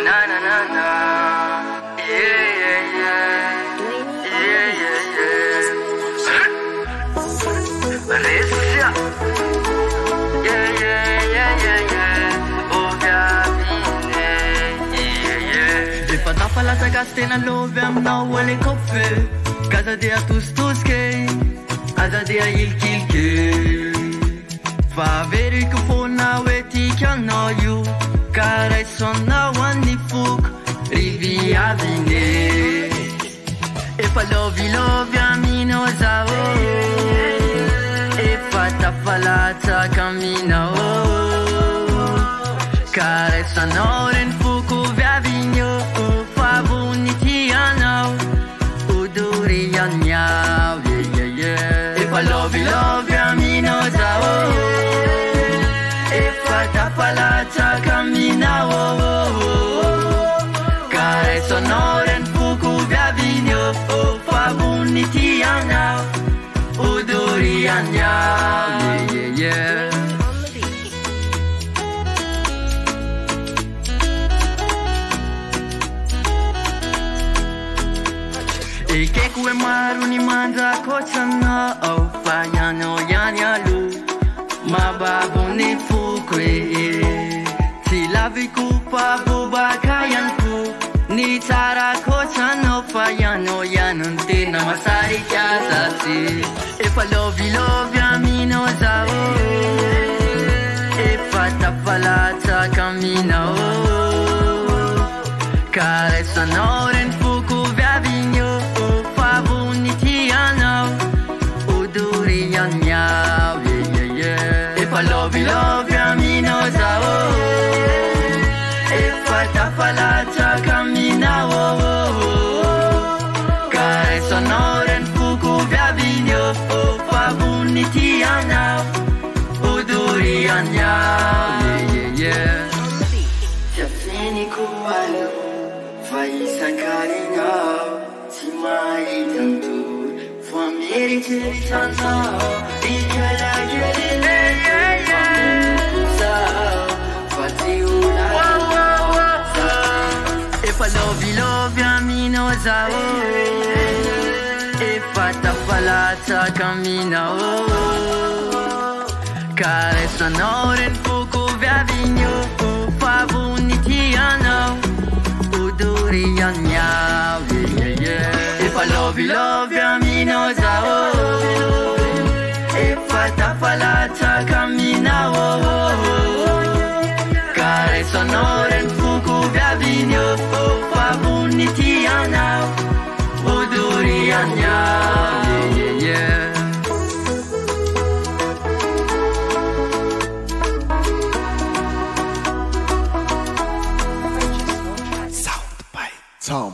na na na na. Yeah, yeah, yeah. Yeah, yeah, yeah. Alessia. Yeah, yeah, yeah, yeah, yeah. Oh, Gabine. Yeah, yeah. Det var derfor la sig gasten og lov am now ole kopfe. Casa dia tuske. Ada dia ilkilke. Fa veri ku fona weti kana you. Care sonna wani fuk. Rivia vine. If I love you amino zao. If I tafalata camina o. Care sonoren fuku via vigno. Fa bunitiana. Udurianya. Yeah, yeah, yeah. If I love you amino zao. If I tafalata camina o. Care sonoren fuku via vigno. Fa bunitiana. Udurianya. Yeah, yeah, yeah. Ike kue maru ni mandra kochana. Au fayano yanyalu. Mababu ni fukwe. Tilavi kupa bubakayan ku. Ni tara kochano fayano yanunte namasari kyasasi. If I love you amino zao. If I tafalata camina o. Care sonoren fuku via vigno. Fa bunitiana. Udurianya. Yeah, yeah, yeah. If I love you amino zao. If I tafalata camina o. Care sonoren fuku via vigno. Fa bunitiana. Udurianya. Yeah, yeah, yeah. Tiafini kualo. Faisa karina. Timai tantu. Famiri tiritana. Ikala geline. Yeah, yeah. Fatiula. If I love you amino zao. If I tafalata camina o. Care sonoren fuku via vigno. Fa bunitiana. Udurianya. Yeah, yeah, yeah. If I love you amino zao. If I tafalata camina o. Care sonoren fuku via vigno. Fa bunitiana. Udurianya. Yeah, yeah, yeah. Sound by Tom.